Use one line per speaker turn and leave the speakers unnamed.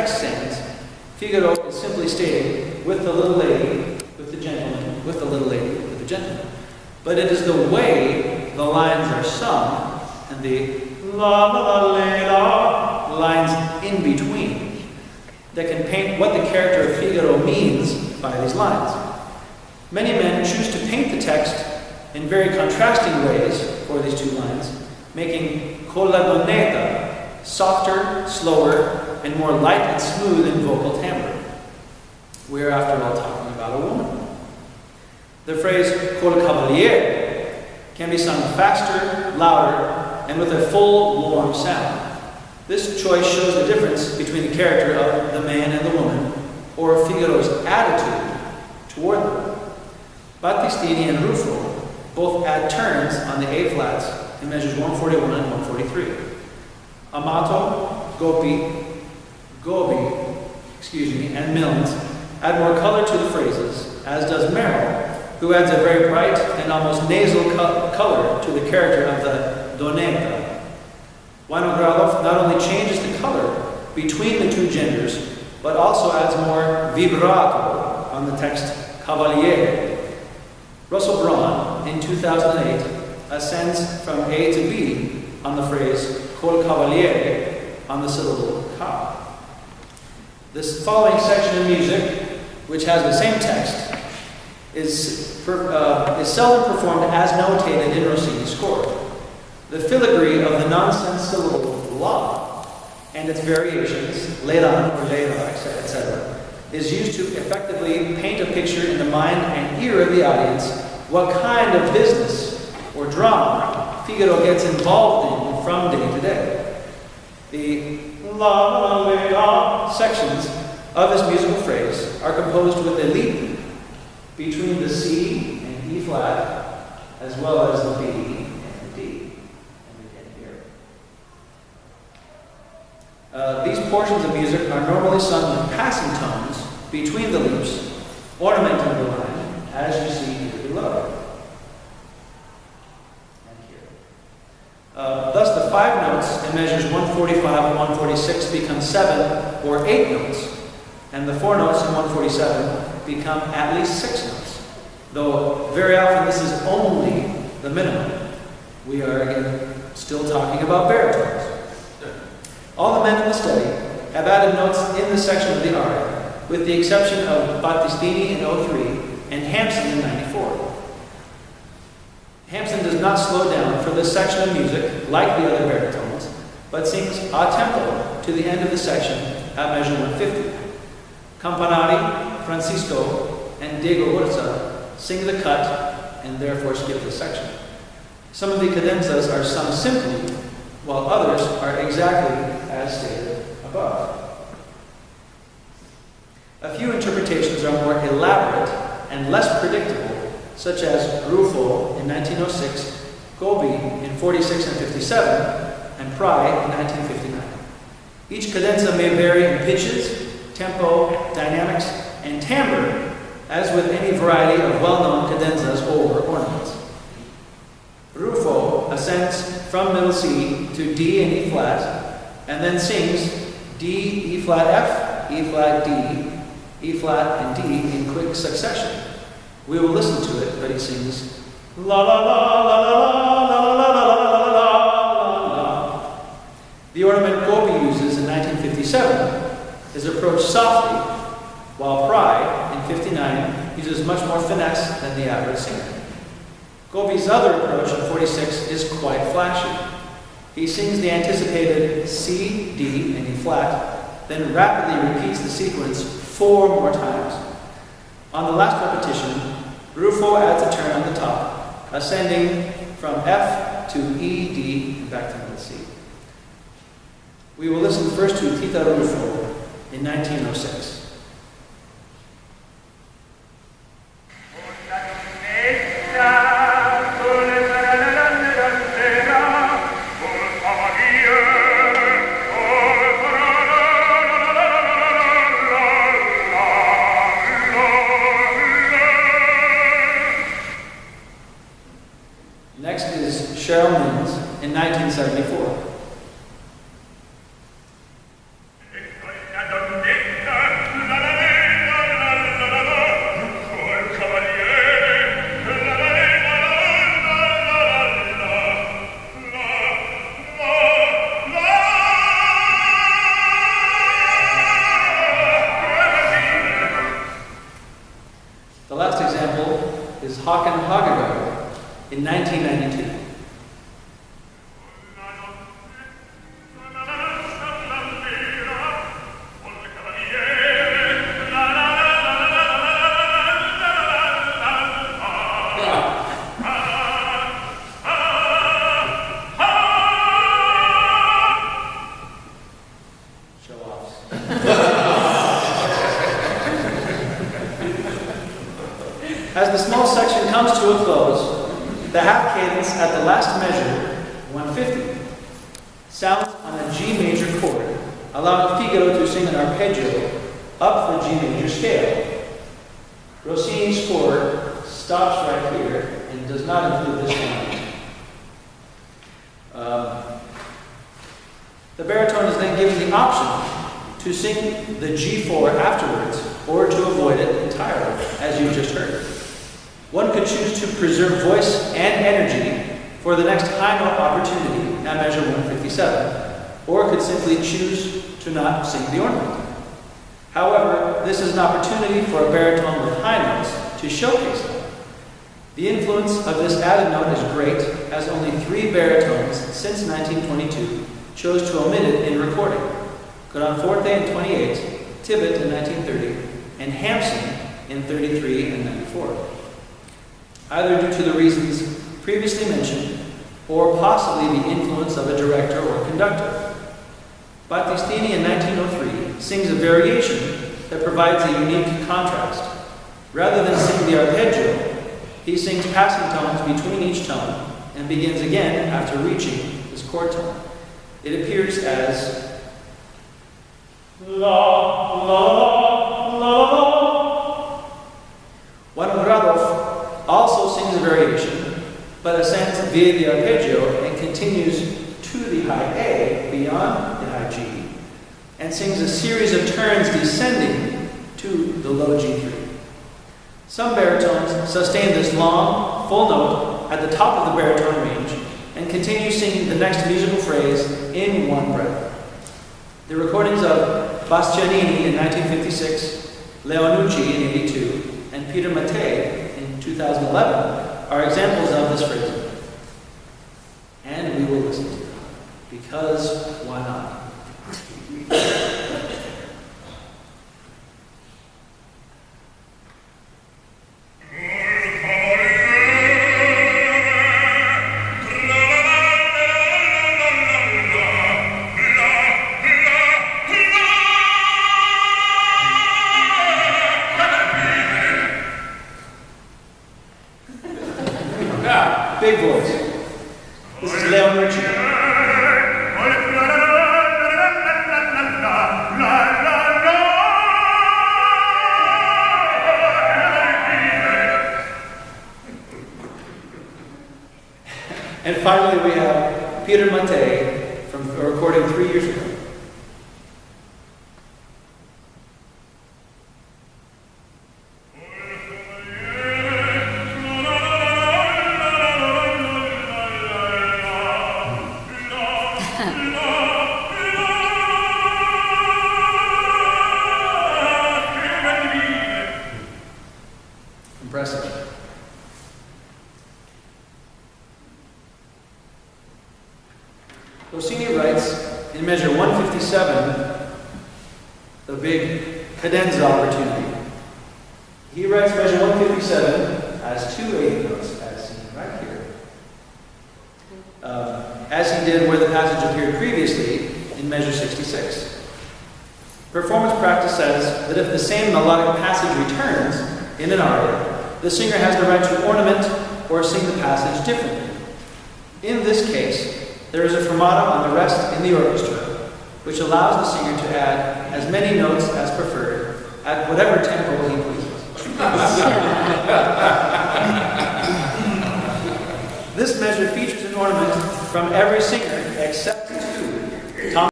text stands, Figaro is simply stating, with the little lady, with the gentleman, with the little lady, with the gentleman. But it is the way the lines are sung, and the la la la la lines in between, that can paint what the character of Figaro means by these lines. Many men choose to paint the text in very contrasting ways for these two lines, making con la donnetta softer, slower, and more light and smooth in vocal timbre. We are, after all, talking about a woman. The phrase col cavaliere can be sung faster, louder, and with a full, warm sound. This choice shows the difference between the character of the man and the woman, or Figaro's attitude toward them. Battistini and Ruffo both add turns on the A flats in measures 141 and 143. Amato, Gobi, and Milnes add more color to the phrases, as does Merrill, who adds a very bright and almost nasal color to the character of the Donetta. Winogradov not only changes the color between the two genders, but also adds more vibrato on the text Cavaliere. Russell Braun, in 2008, ascends from A to B on the phrase col cavaliere on the syllable ca. This following section of music, which has the same text, is seldom performed as notated in Rossini's score. The filigree of the nonsense syllable la and its variations, leran or lera, etc., is used to effectively paint a picture in the mind and ear of the audience what kind of business or drama Figaro gets involved in from day to day. The la la la sections of this musical phrase are composed with a leap between the C and E flat, as well as the B and the D. These portions of music are normally sung with passing tones between the leaps, ornamenting the line, as you see here below. And here. Thus, the 5 notes in measures 145 and 146 become 7 or 8 notes, and the 4 notes in 147 become at least 6 notes, though very often this is only the minimum. We are, again, still talking about baritones. All the men in the study have added notes in this section of the aria, with the exception of Battistini in 03 and Hampson in 94. Hampson does not slow down for this section of music like the other baritones, but sings a tempo to the end of the section at measure 150. Campanari, Francisco, and Diego Urza sing the cut and therefore skip this section. Some of the cadenzas are sung simply, while others are exactly as stated above. A few interpretations are more elaborate and less predictable, such as Ruffo in 1906, Gobi in 46 and 57, and Pry in 1959. Each cadenza may vary in pitches, tempo, dynamics, and timbre, as with any variety of well-known cadenzas or ornaments. Ruffo ascends from middle C to D and E flat, and then sings D, E flat F, E flat D, E flat and D in quick succession. We will listen to it, but he sings la la la la la la la la la la la. The ornament Gobi uses in 1957 is approached softly, while Pry in 59 uses much more finesse than the average singer. Gobi's other approach in 46 is quite flashy. He sings the anticipated C, D, and E flat, then rapidly repeats the sequence 4 more times. On the last repetition, Ruffo adds a turn on the top, ascending from F to E, D, and back to middle C. We will listen first to Tita Ruffo in 1906. In 1974. Håkan Hagegard in 1992. As the small section comes to a close, the half cadence at the last measure, 150, sounds on a G major chord, allowing Figaro to sing an arpeggio up the G major scale. Rossini's score stops right here and does not include this line. The baritone is then given the option to sing the G4 afterwards or to avoid it entirely, as you just heard. One could choose to preserve voice and energy for the next high note opportunity at measure 157, or could simply choose to not sing the ornament. However, this is an opportunity for a baritone with high notes to showcase them. The influence of this added note is great, as only 3 baritones since 1922 chose to omit it in recording: Granforte in 28, Tibbett in 1930, and Hampson in 33 and 94. Either due to the reasons previously mentioned, or possibly the influence of a director or conductor. Battistini in 1903 sings a variation that provides a unique contrast. Rather than sing the arpeggio, he sings passing tones between each tone and begins again after reaching his chord tone. It appears as la la la la. Juan Gradov also sings a variation, but ascends via the arpeggio and continues to the high A beyond the high G, and sings a series of turns descending to the low G3. Some baritones sustain this long, full note at the top of the baritone range and continue singing the next musical phrase in one breath. The recordings of Bastianini in 1956, Leonucci in 82, and Peter Mattei in 2011 are examples of this phrasing. And we will listen to it, because why not? Big voice. This is Leonucci. And finally, we have Peter Mattei from a recording 3 years ago. Impressive. Rossini writes in measure 157 the big cadenza opportunity. He writes measure 157 as 2 eighth notes, as seen right here. As he did where the passage appeared previously in measure 66. Performance practice says that if the same melodic passage returns in an aria, the singer has the right to ornament or sing the passage differently. In this case, there is a fermata on the rest in the orchestra, which allows the singer to add as many notes as preferred at whatever tempo he pleases. This measure features an ornament from every singer except